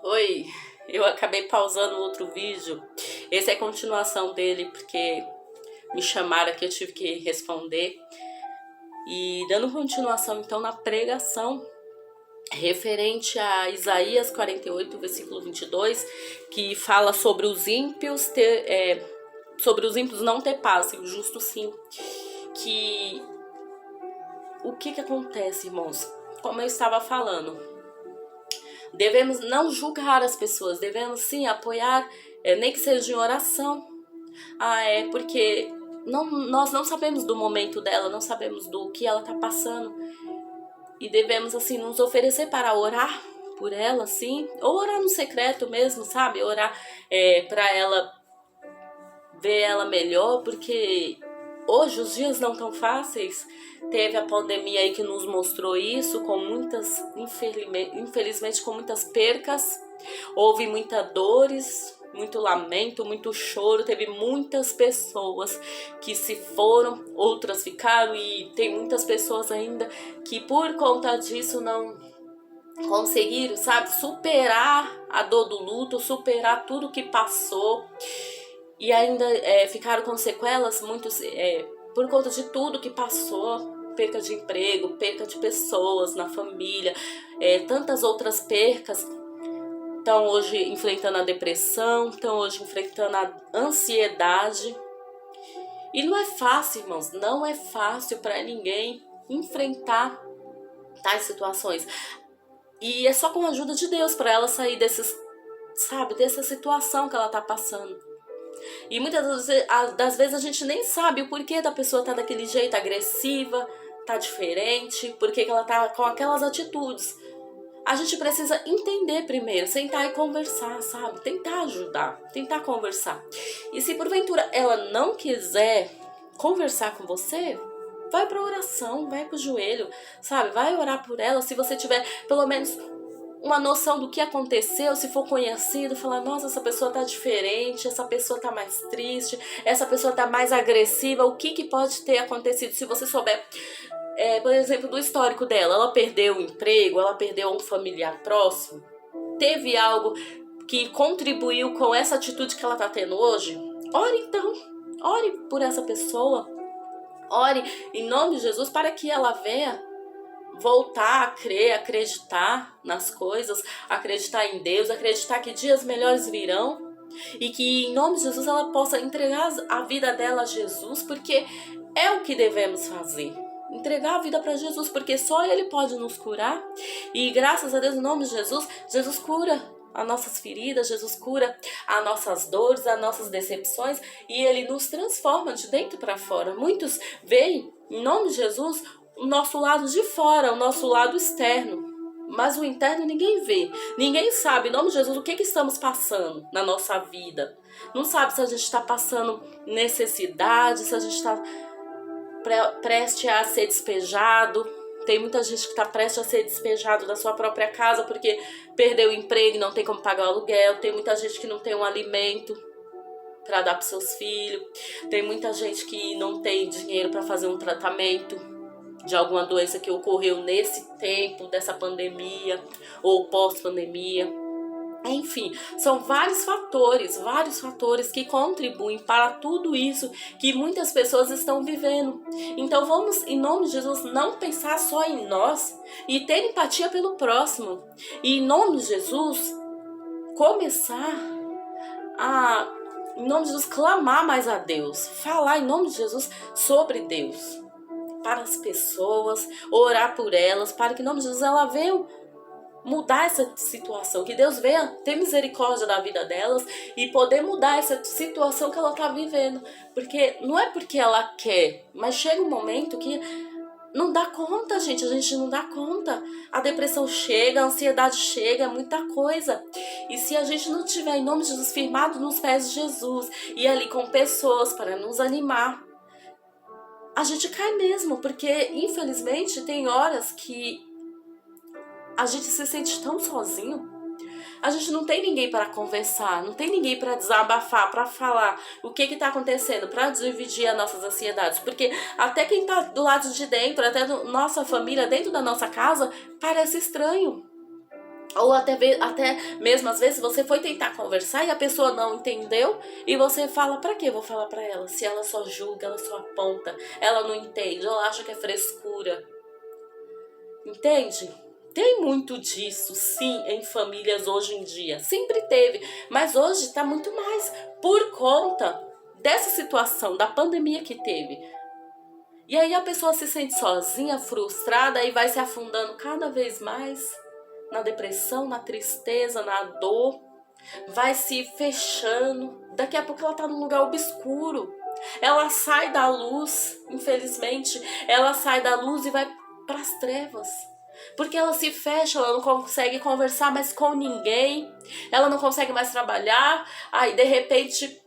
Oi, eu acabei pausando o outro vídeo. Esse é a continuação dele, porque me chamaram aqui, eu tive que responder. E dando continuação, então, na pregação referente a Isaías 48, versículo 22, que fala sobre os ímpios sobre os ímpios não ter paz, e o justo sim. Que o que acontece, irmãos? Como eu estava falando, devemos não julgar as pessoas, devemos sim apoiar, nem que seja em oração. Porque nós não sabemos do momento dela, não sabemos do que ela está passando. E devemos, assim, nos oferecer para orar por ela, assim, ou orar no secreto mesmo, sabe? Orar para ela ver ela melhor, porque hoje os dias não tão fáceis. Teve a pandemia aí que nos mostrou isso, com muitas, infelizmente, com muitas percas. Houve muitas dores, muito lamento, muito choro. Teve muitas pessoas que se foram, outras ficaram, e tem muitas pessoas ainda que por conta disso não conseguiram, sabe, superar a dor do luto, superar tudo que passou. E ainda ficaram com sequelas, muitos por conta de tudo que passou. Perca de emprego, perca de pessoas na família, tantas outras percas. Estão hoje enfrentando a depressão, estão hoje enfrentando a ansiedade. E não é fácil, irmãos, não é fácil para ninguém enfrentar tais situações. E é só com a ajuda de Deus para ela sair dessa situação que ela está passando. E muitas das vezes a gente nem sabe o porquê da pessoa tá daquele jeito, agressiva, tá diferente, porque ela tá com aquelas atitudes. A gente precisa entender primeiro, sentar e conversar, sabe? Tentar ajudar, tentar conversar. E se porventura ela não quiser conversar com você, vai pra oração, vai pro joelho, sabe? Vai orar por ela. Se você tiver pelo menos uma noção do que aconteceu, se for conhecido, falar, nossa, essa pessoa tá diferente, essa pessoa tá mais triste, essa pessoa tá mais agressiva, o que pode ter acontecido? Se você souber, por exemplo, do histórico dela, ela perdeu o emprego, ela perdeu um familiar próximo, teve algo que contribuiu com essa atitude que ela tá tendo hoje? Ore então, ore por essa pessoa, ore em nome de Jesus para que ela venha voltar a crer, acreditar nas coisas, acreditar em Deus, acreditar que dias melhores virão e que em nome de Jesus ela possa entregar a vida dela a Jesus, porque é o que devemos fazer. Entregar a vida para Jesus, porque só Ele pode nos curar. E graças a Deus, em nome de Jesus, Jesus cura as nossas feridas, Jesus cura as nossas dores, as nossas decepções, e Ele nos transforma de dentro para fora. Muitos veem, em nome de Jesus, o nosso lado de fora, o nosso lado externo, mas o interno ninguém vê, ninguém sabe, em nome de Jesus, o que estamos passando na nossa vida. Não sabe se a gente está passando necessidade, se a gente está prestes a ser despejado. Tem muita gente que está prestes a ser despejado da sua própria casa porque perdeu o emprego e não tem como pagar o aluguel. Tem muita gente que não tem um alimento para dar para seus filhos. Tem muita gente que não tem dinheiro para fazer um tratamento de alguma doença que ocorreu nesse tempo dessa pandemia ou pós-pandemia. Enfim, são vários fatores que contribuem para tudo isso que muitas pessoas estão vivendo. Então vamos, em nome de Jesus, não pensar só em nós e ter empatia pelo próximo. E em nome de Jesus, começar a, em nome de Jesus, clamar mais a Deus. Falar em nome de Jesus sobre Deus para as pessoas, orar por elas, para que em nome de Jesus ela venha mudar essa situação, que Deus venha ter misericórdia da vida delas e poder mudar essa situação que ela está vivendo, porque não é porque ela quer, mas chega um momento que não dá conta, gente, a gente não dá conta, a depressão chega, a ansiedade chega, muita coisa, e se a gente não tiver em nome de Jesus firmado nos pés de Jesus e ali com pessoas para nos animar, a gente cai mesmo, porque infelizmente tem horas que a gente se sente tão sozinho. A gente não tem ninguém para conversar, não tem ninguém para desabafar, para falar o que está acontecendo, para dividir as nossas ansiedades. Porque até quem está do lado de dentro, até nossa família, dentro da nossa casa, parece estranho. Ou até mesmo às vezes você foi tentar conversar e a pessoa não entendeu e você fala, pra que eu vou falar pra ela? Se ela só julga, ela só aponta, ela não entende, ela acha que é frescura. Entende? Tem muito disso, sim, em famílias hoje em dia. Sempre teve, mas hoje está muito mais por conta dessa situação, da pandemia que teve. E aí a pessoa se sente sozinha, frustrada e vai se afundando cada vez mais na depressão, na tristeza, na dor. Vai se fechando. Daqui a pouco ela tá num lugar obscuro. Ela sai da luz, infelizmente. Ela sai da luz e vai para as trevas. Porque ela se fecha, ela não consegue conversar mais com ninguém. Ela não consegue mais trabalhar. Aí de repente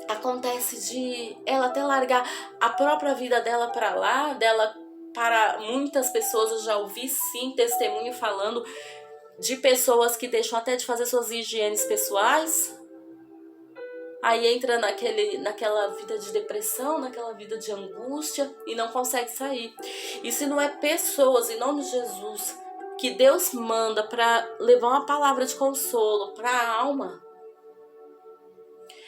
acontece de ela até largar a própria vida dela para lá, dela para muitas pessoas. Eu já ouvi sim testemunho falando de pessoas que deixam até de fazer suas higienes pessoais. Aí entra naquela vida de depressão, naquela vida de angústia e não consegue sair. E se não é pessoas, em nome de Jesus, que Deus manda para levar uma palavra de consolo para a alma,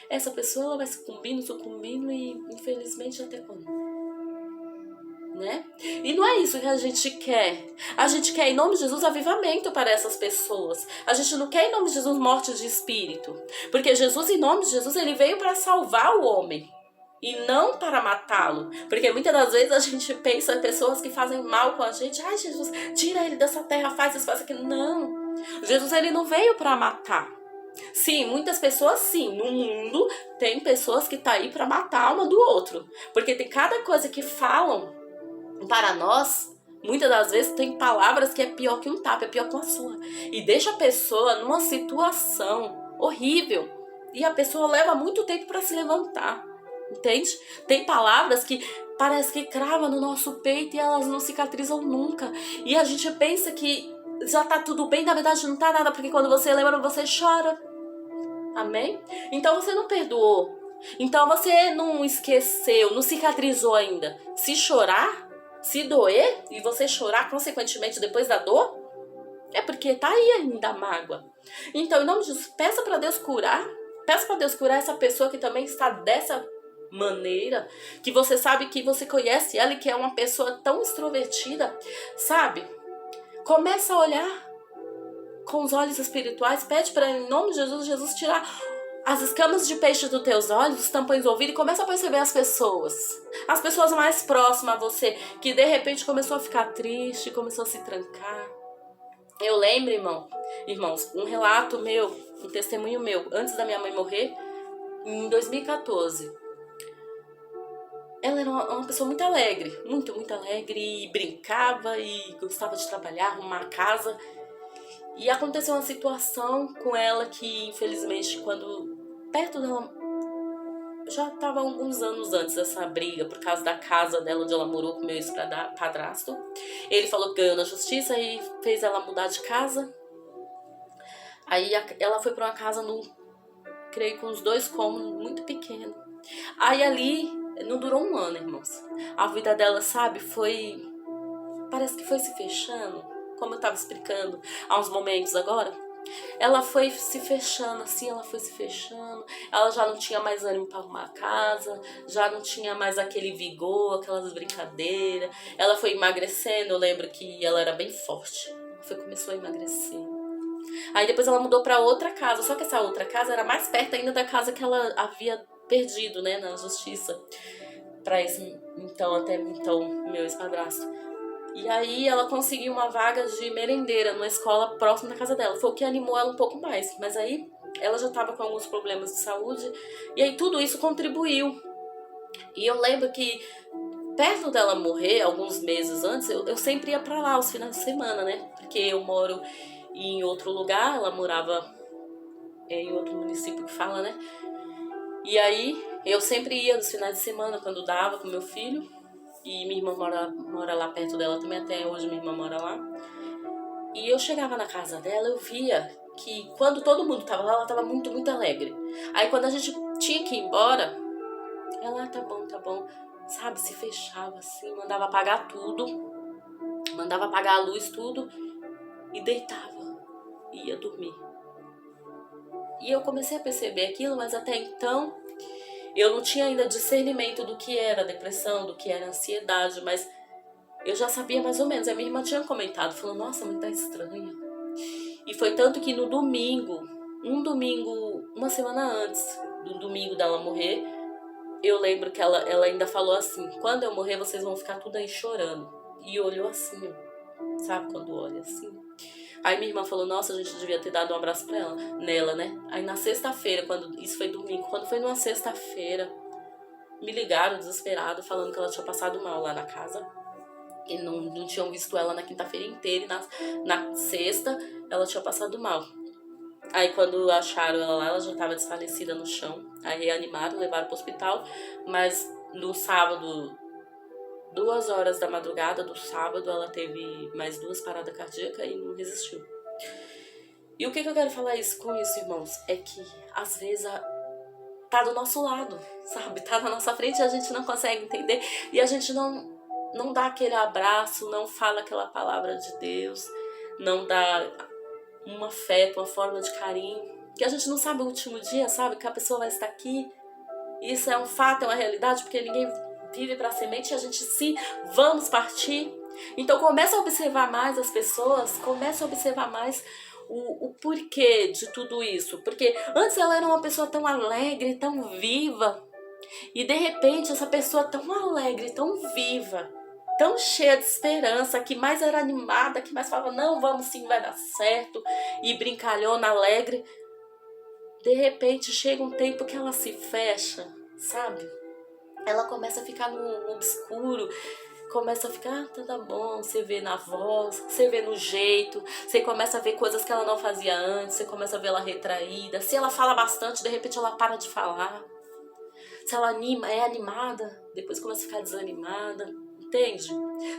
essa pessoa ela vai sucumbindo e infelizmente até quando? Né? E não é isso que a gente quer. A gente quer, em nome de Jesus, avivamento para essas pessoas. A gente não quer, em nome de Jesus, morte de espírito. Porque Jesus, em nome de Jesus, ele veio para salvar o homem e não para matá-lo. Porque muitas das vezes a gente pensa em pessoas que fazem mal com a gente. Ai, Jesus, tira ele dessa terra, faz isso, faz aquilo. Não. Jesus, ele não veio para matar. Sim, muitas pessoas sim, no mundo tem pessoas que tá aí para matar uma do outro. Porque tem cada coisa que falam para nós, muitas das vezes tem palavras que é pior que um tapa, é pior que uma surra. E deixa a pessoa numa situação horrível. E a pessoa leva muito tempo para se levantar. Entende? Tem palavras que parece que crava no nosso peito e elas não cicatrizam nunca. E a gente pensa que já tá tudo bem, na verdade não tá nada, porque quando você lembra, você chora. Amém? Então você não perdoou. Então você não esqueceu, não cicatrizou ainda. Se chorar, se doer e você chorar consequentemente depois da dor, é porque tá aí ainda a mágoa. Então, em nome de Jesus, peça para Deus curar. Peça para Deus curar essa pessoa que também está dessa maneira, que você sabe que você conhece ela e que é uma pessoa tão extrovertida, sabe? Começa a olhar com os olhos espirituais, pede para, em nome de Jesus, Jesus tirar as escamas de peixe dos teus olhos, os tampões do ouvido e começa a perceber as pessoas mais próximas a você, que de repente começou a ficar triste, começou a se trancar. Eu lembro, irmãos, um relato meu, um testemunho meu, antes da minha mãe morrer, em 2014. Ela era uma pessoa muito alegre, muito alegre, e brincava e gostava de trabalhar, arrumar a casa. E aconteceu uma situação com ela que, infelizmente, quando perto dela, já estava alguns anos antes dessa briga, por causa da casa dela, onde ela morou com meu ex-padrasto. Ele falou que ganhou na justiça e fez ela mudar de casa. Aí ela foi para uma casa, creio com uns 2 cômodos, muito pequeno. Aí ali, não durou 1 ano, irmãos. A vida dela, sabe, parece que foi se fechando, como eu estava explicando há uns momentos agora. Ela foi se fechando, assim, ela já não tinha mais ânimo para arrumar a casa, já não tinha mais aquele vigor, aquelas brincadeiras. Ela foi emagrecendo, eu lembro que ela era bem forte, começou a emagrecer. Aí depois ela mudou para outra casa, só que essa outra casa era mais perto ainda da casa que ela havia perdido, né, na justiça, para esse, até então, meu ex-padrasto. E aí ela conseguiu uma vaga de merendeira numa escola próxima da casa dela. Foi o que animou ela um pouco mais. Mas aí ela já estava com alguns problemas de saúde. E aí tudo isso contribuiu. E eu lembro que perto dela morrer, alguns meses antes, eu sempre ia pra lá aos finais de semana, né? Porque eu moro em outro lugar, ela morava em outro município que fala, né? E aí eu sempre ia nos finais de semana, quando dava, com meu filho. E minha irmã mora lá perto dela também, até hoje minha irmã mora lá. E eu chegava na casa dela, eu via que quando todo mundo tava lá, ela tava muito alegre. Aí quando a gente tinha que ir embora, ela, tá bom, sabe, se fechava assim, mandava apagar tudo, mandava apagar a luz, tudo, e deitava. e ia dormir. E eu comecei a perceber aquilo, mas até então eu não tinha ainda discernimento do que era depressão, do que era ansiedade, mas eu já sabia mais ou menos. A minha irmã tinha comentado, falou, nossa, mãe, tá estranha. E foi tanto que no domingo, uma semana antes do domingo dela morrer, eu lembro que ela ainda falou assim, quando eu morrer vocês vão ficar tudo aí chorando. E olhou assim, ó, sabe quando olha assim? Aí minha irmã falou, nossa, a gente devia ter dado um abraço nela, né? Aí na sexta-feira, isso foi domingo, quando foi numa sexta-feira, me ligaram desesperado, falando que ela tinha passado mal lá na casa. E não tinham visto ela na quinta-feira inteira, e na sexta ela tinha passado mal. Aí quando acharam ela lá, ela já estava desfalecida no chão. Aí reanimaram, levaram para o hospital, mas no sábado, 2 horas da madrugada do sábado, ela teve mais 2 paradas cardíacas e não resistiu. E o que eu quero falar com isso, irmãos? É que às vezes tá do nosso lado, sabe? Tá na nossa frente e a gente não consegue entender. E a gente não dá aquele abraço, não fala aquela palavra de Deus, não dá um afeto, uma forma de carinho. Que a gente não sabe o último dia, sabe? Que a pessoa vai estar aqui. Isso é um fato, é uma realidade, porque ninguém vive para semente e a gente sim, vamos partir. Então começa a observar mais as pessoas, começa a observar mais o porquê de tudo isso. Porque antes ela era uma pessoa tão alegre, tão viva, e de repente essa pessoa tão alegre, tão viva, tão cheia de esperança, que mais era animada, que mais falava, não, vamos sim, vai dar certo, e brincalhona, alegre, de repente chega um tempo que ela se fecha, sabe? Ela começa a ficar no obscuro, começa a ficar, tá bom, você vê na voz, você vê no jeito, você começa a ver coisas que ela não fazia antes, você começa a ver ela retraída, se ela fala bastante, de repente ela para de falar, se ela é animada, depois começa a ficar desanimada, entende?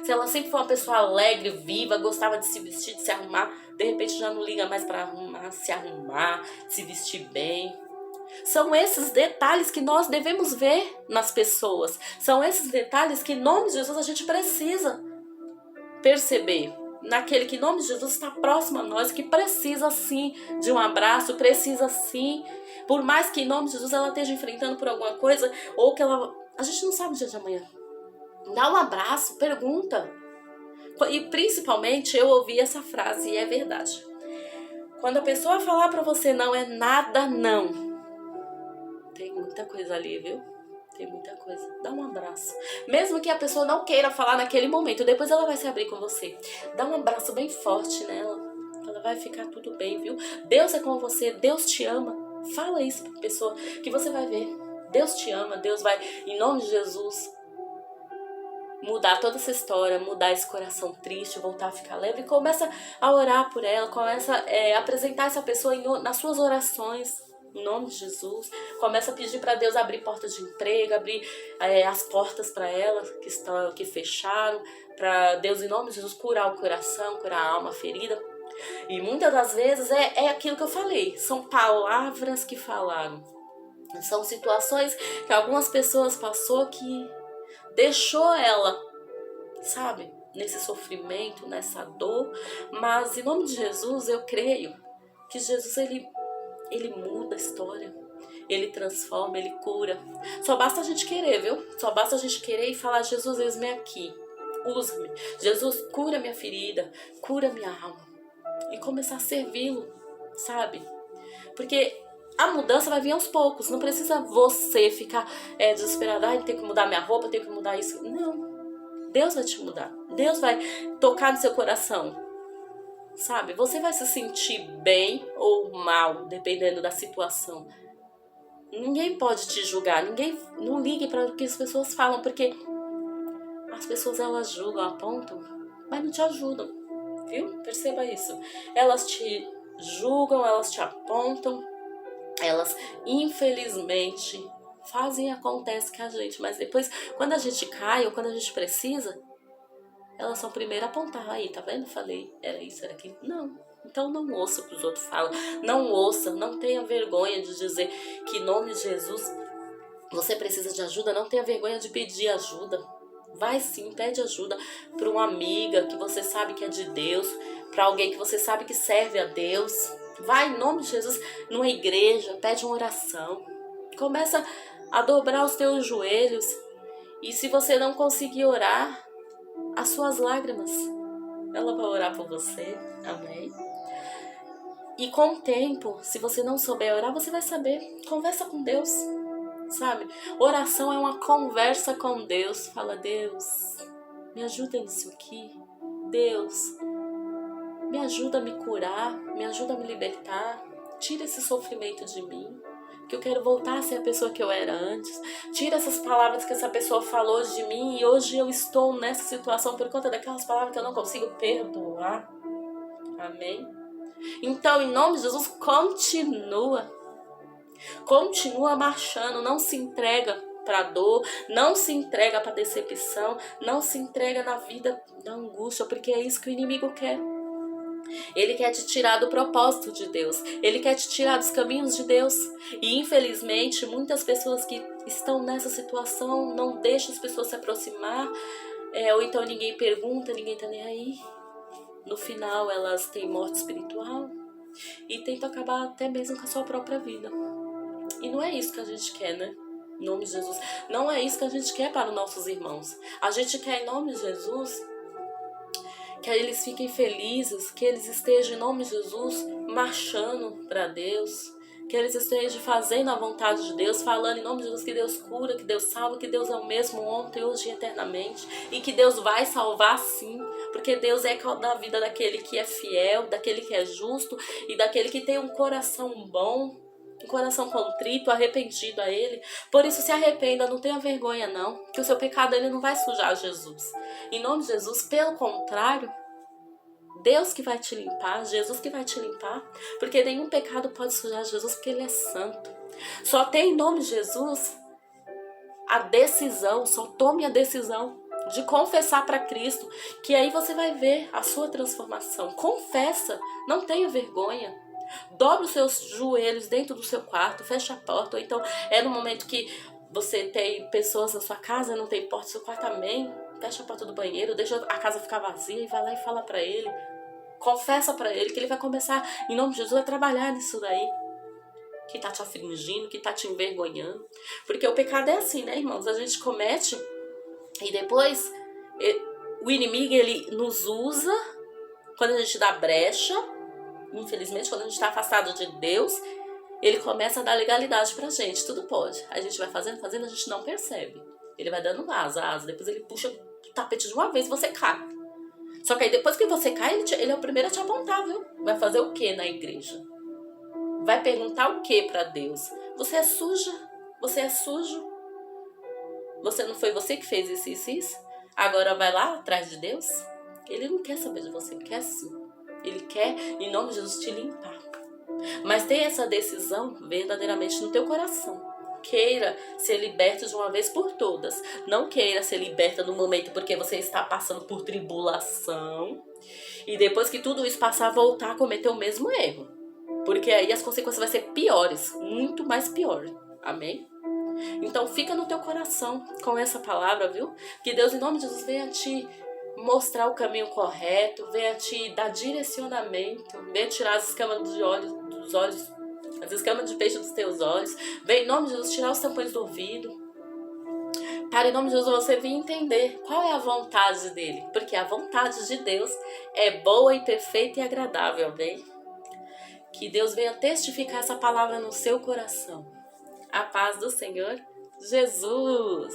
Se ela sempre foi uma pessoa alegre, viva, gostava de se vestir, de se arrumar, de repente já não liga mais para se arrumar, se vestir bem. São esses detalhes que nós devemos ver nas pessoas. São esses detalhes que, em nome de Jesus, a gente precisa perceber. Naquele que, em nome de Jesus, está próximo a nós, que precisa sim de um abraço, precisa sim. Por mais que, em nome de Jesus, ela esteja enfrentando por alguma coisa, ou que ela... A gente não sabe o dia de amanhã. Dá um abraço, pergunta. E principalmente, eu ouvi essa frase, e é verdade. Quando a pessoa falar pra você não é nada, não. Tem muita coisa ali, viu? Tem muita coisa. Dá um abraço. Mesmo que a pessoa não queira falar naquele momento, depois ela vai se abrir com você. Dá um abraço bem forte nela. Ela vai ficar tudo bem, viu? Deus é com você, Deus te ama. Fala isso pra pessoa que você vai ver. Deus te ama, Deus vai, em nome de Jesus, mudar toda essa história, mudar esse coração triste, voltar a ficar leve. Começa a orar por ela, começa a apresentar essa pessoa nas suas orações. Em nome de Jesus, começa a pedir para Deus abrir portas de emprego, abrir as portas para ela que fecharam, para Deus, em nome de Jesus, curar o coração, curar a alma ferida. E muitas das vezes é aquilo que eu falei, são palavras que falaram, são situações que algumas pessoas passou que deixou ela, sabe, nesse sofrimento, nessa dor. Mas em nome de Jesus, eu creio que Jesus, ele muda a história, ele transforma, ele cura. Só basta a gente querer, viu? Só basta a gente querer e falar, Jesus, eis-me aqui, usa-me. Jesus, cura minha ferida, cura minha alma. E começar a servi-lo, sabe? Porque a mudança vai vir aos poucos. Não precisa você ficar desesperada, tem que mudar minha roupa, tem que mudar isso. Não. Deus vai te mudar. Deus vai tocar no seu coração. Sabe, você vai se sentir bem ou mal, dependendo da situação. Ninguém pode te julgar, não ligue para o que as pessoas falam, porque as pessoas, elas julgam, apontam, mas não te ajudam, viu? Perceba isso. Elas te julgam, elas te apontam, elas, infelizmente, fazem e acontece com a gente, mas depois, quando a gente cai ou quando a gente precisa, elas são primeiro a apontar, aí, tá vendo? Falei, era isso, era aquilo. Não, então não ouça o que os outros falam. Não ouça, não tenha vergonha de dizer que em nome de Jesus você precisa de ajuda. Não tenha vergonha de pedir ajuda. Vai sim, pede ajuda para uma amiga que você sabe que é de Deus. para alguém que você sabe que serve a Deus. Vai em nome de Jesus numa igreja, pede uma oração. Começa a dobrar os teus joelhos. E se você não conseguir orar, as suas lágrimas, ela vai orar por você. Amém? E com o tempo, se você não souber orar, você vai saber. Conversa com Deus, sabe? Oração é uma conversa com Deus. Fala, Deus, me ajuda nisso aqui. Deus, me ajuda a me curar, me ajuda a me libertar. Tira esse sofrimento de mim, que eu quero voltar a ser a pessoa que eu era antes. Tira essas palavras que essa pessoa falou de mim e hoje eu estou nessa situação por conta daquelas palavras que eu não consigo perdoar. Amém? Então, em nome de Jesus, continua marchando, não se entrega para dor, não se entrega para decepção, não se entrega na vida da angústia, porque é isso que o inimigo quer. Ele quer te tirar do propósito de Deus, ele quer te tirar dos caminhos de Deus. E infelizmente, muitas pessoas que estão nessa situação não deixam as pessoas se aproximar, ou então ninguém pergunta, ninguém tá nem aí. No final, elas têm morte espiritual e tentam acabar até mesmo com a sua própria vida. E não é isso que a gente quer, né? Em nome de Jesus. Não é isso que a gente quer para os nossos irmãos. A gente quer, em nome de Jesus, que eles fiquem felizes, que eles estejam, em nome de Jesus, marchando para Deus, que eles estejam fazendo a vontade de Deus, falando em nome de Jesus que Deus cura, que Deus salva, que Deus é o mesmo ontem, hoje e eternamente, e que Deus vai salvar sim, porque Deus é da vida daquele que é fiel, daquele que é justo e daquele que tem um coração bom, um coração contrito, arrependido a Ele. Por isso se arrependa, não tenha vergonha não, que o seu pecado ele não vai sujar Jesus. Em nome de Jesus, pelo contrário, Deus que vai te limpar, Jesus que vai te limpar, porque nenhum pecado pode sujar Jesus, porque Ele é santo. Só tem em nome de Jesus a decisão, só tome a decisão de confessar para Cristo, que aí você vai ver a sua transformação. Confessa, não tenha vergonha. Dobre os seus joelhos dentro do seu quarto, fecha a porta, ou então é no momento que você tem pessoas na sua casa, não tem porta, seu quarto, amém. Fecha a porta do banheiro, deixa a casa ficar vazia e vai lá e fala para Ele. Confessa para Ele que Ele vai começar, em nome de Jesus, a trabalhar nisso daí. Que tá te afligindo, que tá te envergonhando. Porque o pecado é assim, né, irmãos? A gente comete e depois o inimigo, ele nos usa quando a gente dá brecha. Infelizmente, quando a gente tá afastado de Deus, ele começa a dar legalidade pra gente. Tudo pode. A gente vai fazendo, a gente não percebe. Ele vai dando asa. Depois ele puxa o tapete de uma vez e você cai. Só que aí depois que você cai, ele é o primeiro a te apontar, viu? Vai fazer o que na igreja? Vai perguntar o que para Deus? Você é suja? Você é sujo? Você não foi você que fez isso? Agora vai lá atrás de Deus? Ele não quer saber de você, ele quer sim. Ele quer, em nome de Jesus, te limpar. Mas tenha essa decisão verdadeiramente no teu coração. Queira ser liberto de uma vez por todas. Não queira ser liberta no momento porque você está passando por tribulação. E depois que tudo isso passar, voltar a cometer o mesmo erro. Porque aí as consequências vão ser piores. Muito mais pior. Amém? Então fica no teu coração com essa palavra, viu? Que Deus, em nome de Jesus, venha te mostrar o caminho correto. Venha te dar direcionamento. Venha tirar as escamas dos olhos. As escamas de peixe dos teus olhos. Vem em nome de Jesus tirar os tampões do ouvido. Para em nome de Jesus você vir entender qual é a vontade dele. Porque a vontade de Deus é boa e perfeita e agradável, amém? Que Deus venha testificar essa palavra no seu coração. A paz do Senhor Jesus.